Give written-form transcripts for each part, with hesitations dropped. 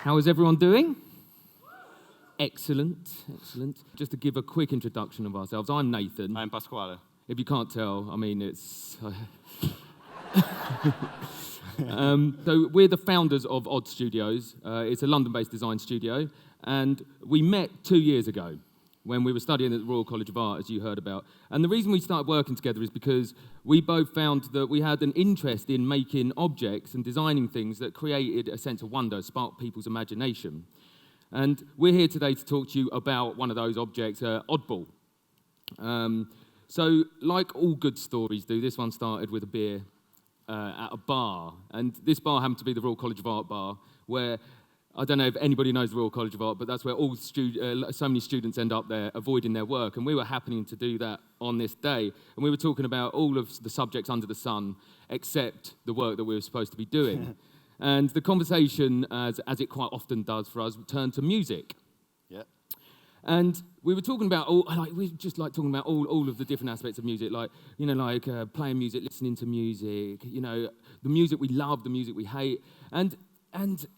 How is everyone doing? Excellent, excellent. Just to give a quick introduction of ourselves, I'm Nathan. I'm Pasquale. If you can't tell, I mean, it's... So we're the founders of Odd Studios. It's a London-based design studio, and we met 2 years ago when we were studying at the Royal College of Art, as you heard about. And the reason we started working together is because we both found that we had an interest in making objects and designing things that created a sense of wonder, sparked people's imagination. And we're here today to talk to you about one of those objects, Oddball. So, like all good stories do, this one started with a beer at a bar. And this bar happened to be the Royal College of Art bar, where, I don't know if anybody knows the Royal College of Art, but that's where so many students end up there avoiding their work. And we were happening to do that on this day. And we were talking about all of the subjects under the sun, except the work that we were supposed to be doing. And the conversation, as it quite often does for us, turned to music. Yeah. And we were talking about all of the different aspects of music, playing music, listening to music, the music we love, the music we hate. And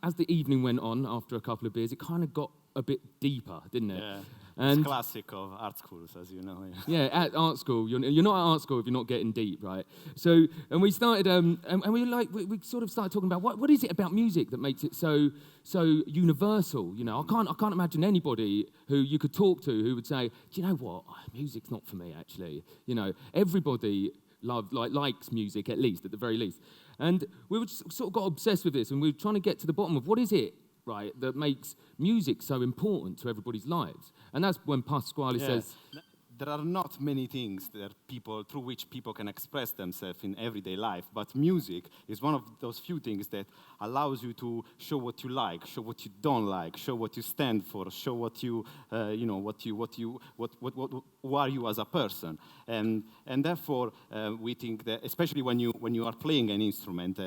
as the evening went on, after a couple of beers, it kind of got a bit deeper, didn't it? Yeah. And it's classic of art schools, as you know. Yeah, at art school, you're not at art school if you're not getting deep, right? So, and we started, and we sort of started talking about what is it about music that makes it so universal? I can't imagine anybody who you could talk to who would say, do you know what? Music's not for me, actually. Everybody likes music, at the very least. And we were just sort of got obsessed with this, and we were trying to get to the bottom of what is it, right, that makes music so important to everybody's lives. And that's when Pasquale says... There are not many things through which people can express themselves in everyday life, but music is one of those few things that allows you to show what you like, show what you don't like, show what you stand for, show what you, who are you as a person, and therefore we think that especially when you are playing an instrument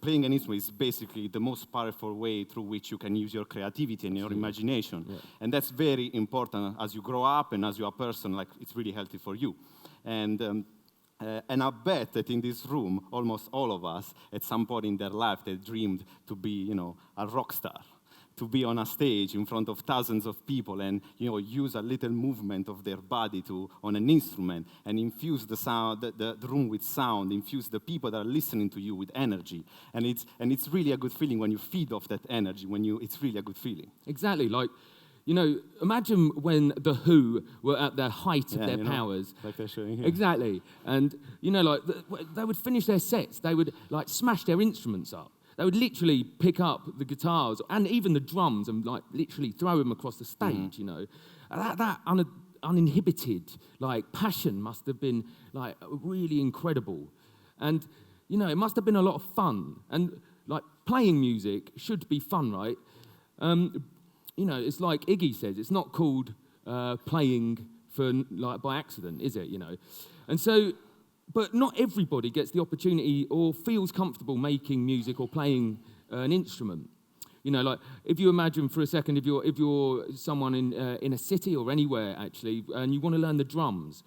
playing an instrument is basically the most powerful way through which you can use your creativity and your imagination, and that's very important as you grow up and as you're a person. It's really healthy for you, and I bet that in this room, almost all of us, at some point in their life, they dreamed to be, a rock star, to be on a stage in front of thousands of people and, use a little movement of their body on an instrument and infuse the sound, the room with sound, infuse the people that are listening to you with energy. And it's really a good feeling when you feed off that energy, it's really a good feeling. Exactly, imagine when The Who were at their height of their powers. Like they're showing here. Exactly. And, they would finish their sets. They would, smash their instruments up. They would literally pick up the guitars and even the drums and, literally throw them across the stage, That uninhibited, passion must have been, really incredible. And, it must have been a lot of fun. And, playing music should be fun, right? It's like Iggy says, it's not called playing by accident, is it, And so, but not everybody gets the opportunity or feels comfortable making music or playing an instrument. If you imagine for a second, if you're someone in a city or anywhere, actually, and you want to learn the drums,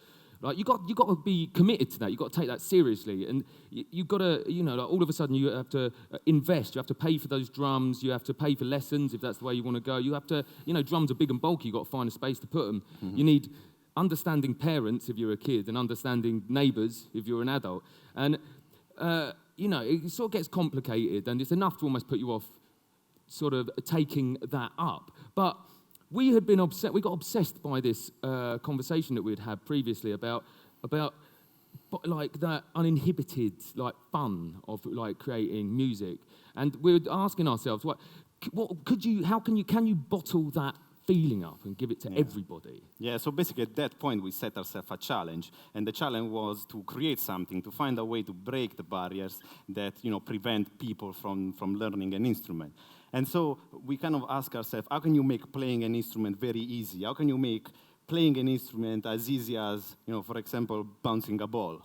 you got to be committed to that. You got to take that seriously, and you got to, all of a sudden you have to invest. You have to pay for those drums. You have to pay for lessons if that's the way you want to go. You have to, drums are big and bulky. You got to find a space to put them. Mm-hmm. You need understanding parents if you're a kid, and understanding neighbours if you're an adult. And it sort of gets complicated, and it's enough to almost put you off, sort of taking that up. But we had been we got obsessed by this conversation that we'd had previously about that uninhibited fun of creating music, and we were asking ourselves, can you bottle that feeling up and give it to everybody? Yeah, so basically at that point we set ourselves a challenge, and the challenge was to create something, to find a way to break the barriers that prevent people from learning an instrument. And so we kind of ask ourselves, how can you make playing an instrument very easy? How can you make playing an instrument as easy as, for example, bouncing a ball?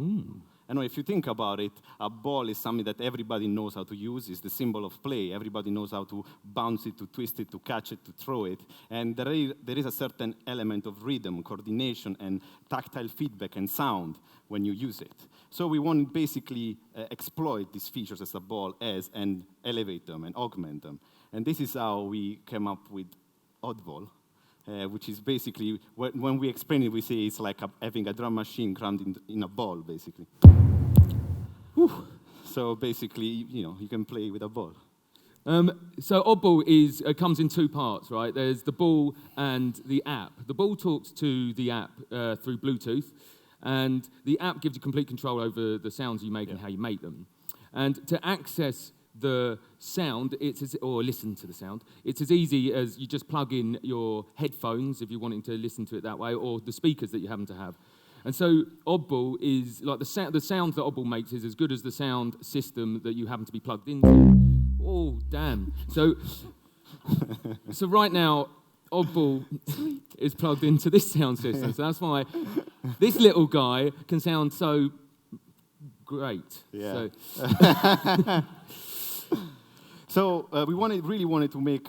I know if you think about it, a ball is something that everybody knows how to use. It's the symbol of play. Everybody knows how to bounce it, to twist it, to catch it, to throw it. And there is a certain element of rhythm, coordination, and tactile feedback and sound when you use it. So we want to basically exploit these features as a ball has and elevate them and augment them. And this is how we came up with Oddball. Which is basically, when we explain it, we say it's like having a drum machine crammed in a ball, basically. Whew. So basically, you can play with a ball. So Oddball comes in two parts, right? There's the ball and the app. The ball talks to the app through Bluetooth, and the app gives you complete control over the sounds you make and how you make them. And to access the sound, or listen to the sound, it's as easy as you just plug in your headphones if you're wanting to listen to it that way, or the speakers that you happen to have. And so Oddball is, like the sounds that Oddball makes is as good as the sound system that you happen to be plugged into. Oh, damn. So right now, Oddball is plugged into this sound system, so that's why this little guy can sound so great. Yeah. So. So we really wanted to make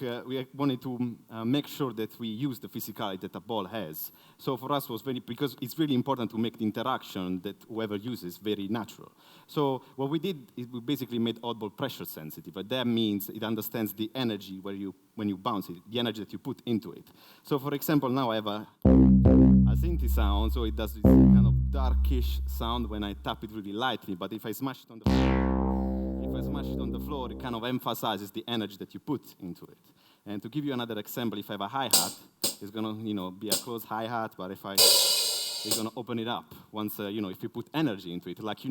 sure that we use the physicality that a ball has. So for us was because it's really important to make the interaction that whoever uses very natural. So what we did is we basically made Oddball pressure sensitive, but that means it understands the energy when you bounce it, the energy that you put into it. So for example, now I have a synthy sound, so it does this kind of darkish sound when I tap it really lightly, but if I smash it on the floor, it kind of emphasizes the energy that you put into it. And to give you another example, if I have a hi-hat, it's gonna, be a closed hi-hat, but it's gonna open it up once, if you put energy into it, like a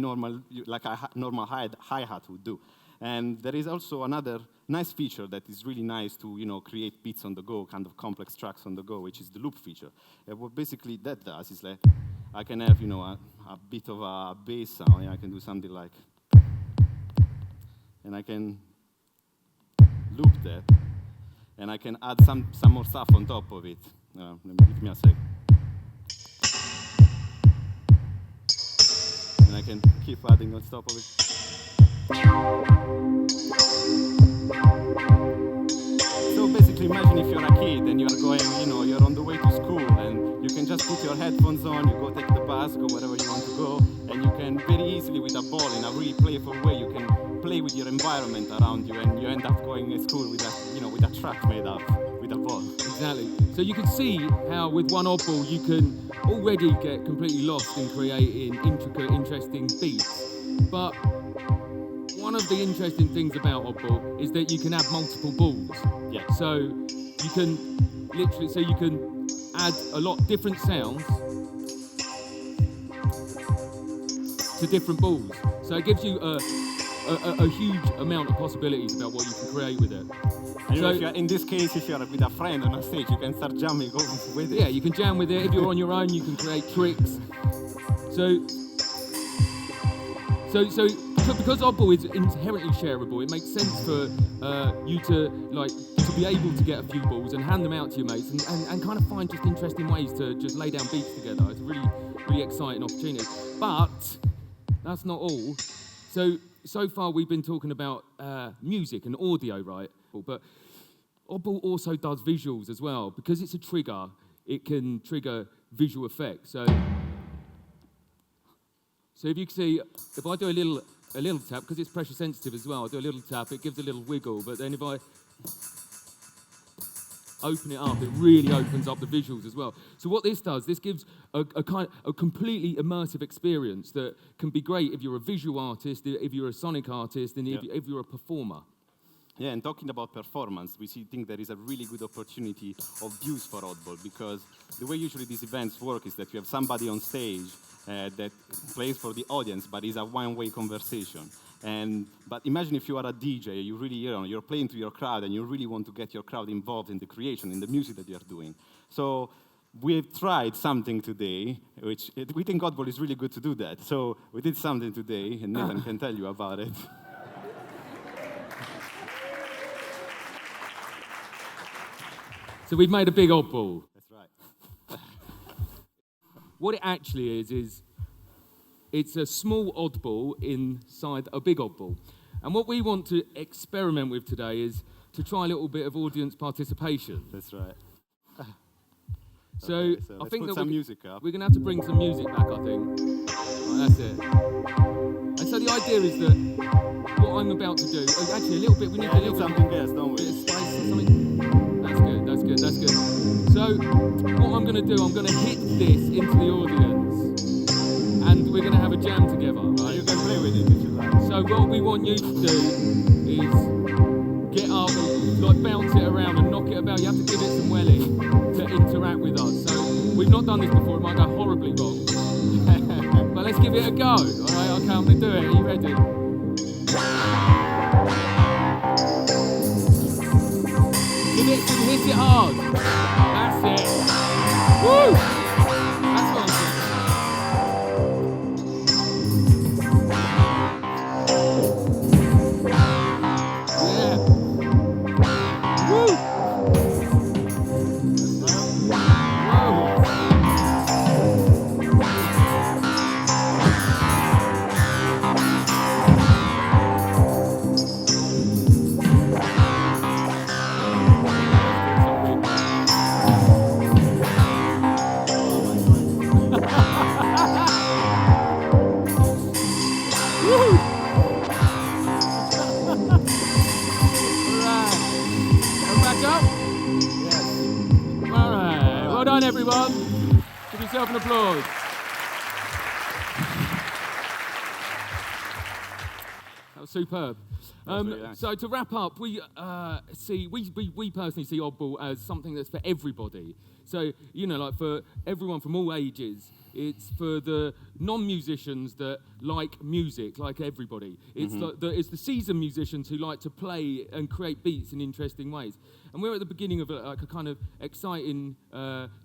normal hi-hat would do. And there is also another nice feature that is really nice to, create beats on the go, kind of complex tracks on the go, which is the loop feature. And what basically that does is like, I can have, a bit of a bass sound, and I can do something like, and I can loop that, and I can add some more stuff on top of it. Give me a sec. And I can keep adding on top of it. So basically, imagine if you're a kid and you're going, you're on the way to school, and you can just put your headphones on, you go take the bus, go wherever you want to go, and you can very easily with a ball in a really playful way, you can play with your environment around you, and you end up going to school with a track made up with a ball. Exactly. So you can see how with one Oddball you can already get completely lost in creating intricate, interesting beats. But one of the interesting things about Oddball is that you can have multiple balls. Yeah. So you can add a lot different sounds to different balls. So it gives you a huge amount of possibilities about what you can create with it. And in this case, if you're with a friend on a stage, you can start jamming with it. Yeah, you can jam with it. If you're on your own, you can create tricks. So because Oddball is inherently shareable, it makes sense for you to be able to get a few balls and hand them out to your mates and kind of find just interesting ways to just lay down beats together. It's a really, really exciting opportunity. But that's not all. So far we've been talking about music and audio, right? But Oddball also does visuals as well. Because it's a trigger, it can trigger visual effects. So if you can see, if I do a little tap, because it's pressure sensitive as well, I do a little tap, it gives a little wiggle, but then if I open it up, it really opens up the visuals as well. So what this does, this gives a completely immersive experience that can be great if you're a visual artist, if you're a sonic artist, and if you're a performer. Yeah, and talking about performance, we think there is a really good opportunity of use for Oddball, because the way usually these events work is that you have somebody on stage that plays for the audience, but it's a one-way conversation. But imagine if you are a DJ, you're playing to your crowd, and you really want to get your crowd involved in the creation, in the music that you're doing. So we've tried something today, which we think Oddball is really good to do that. So we did something today, and Nathan can tell you about it. So we've made a big Oddball. That's right. What it actually is it's a small oddball inside a big oddball. And what we want to experiment with today is to try a little bit of audience participation. That's right. So, Okay, so I let's think put that some music up. we're going to have to bring some music back, I think. Right, that's it. And so the idea is that what I'm about to do, actually a little bit, we need a little bit something else, don't bit we? of spice or something. That's good, that's good, that's good. So what I'm going to do, I'm going to hit this into the audience and we're going to have a jam together, right? You can play with it if you like. So what we want you to do is get up, like bounce it around and knock it about. You have to give it some welly to interact with us. So we've not done this before, it might go horribly wrong. But let's give it a go. All right, okay, I'm going to do it. Are you ready? Hit it hard. That's it. Woo! That's what I'm saying. Yeah. Woo! Well done, everyone. Give yourself an applause. That was superb. Really nice. So to wrap up, we personally see Oddball as something that's for everybody. So, you know, like for everyone from all ages. It's for the non-musicians that like music, like everybody. It's it's the seasoned musicians who like to play and create beats in interesting ways. And we're at the beginning of a kind of exciting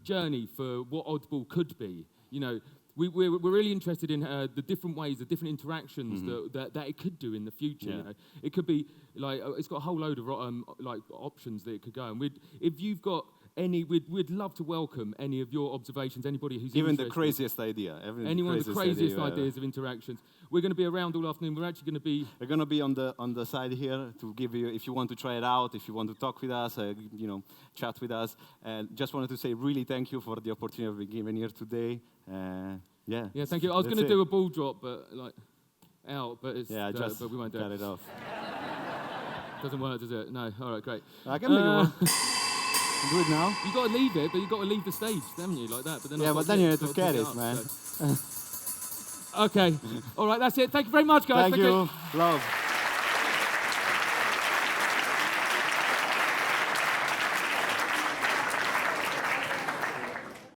journey for what Oddball could be. You know, we're really interested in the different ways, the different interactions that it could do in the future. Yeah. You know? It could be like it's got a whole load of like options that it could go. And if you've got we'd love to welcome any of your observations, anybody who's Even interested. the craziest idea. Anyone with the craziest ideas of interactions. We're going to be around all afternoon. We're actually going to be... We're going to be on the side here to give you, if you want to try it out, if you want to talk with us, you know, chat with us. And just wanted to say really thank you for the opportunity of being given here today. Yeah. Yeah, thank you. I was going to do a ball drop, but like out, but it's but we won't do cut it off. Doesn't work, does it? No. All right, great. I can make it work. Do it now. You got to leave it, but you got to leave the stage, haven't you? Like that. But then but then you have to carry it, man. So. Okay. All right, that's it. Thank you very much, guys. Thank you. Love.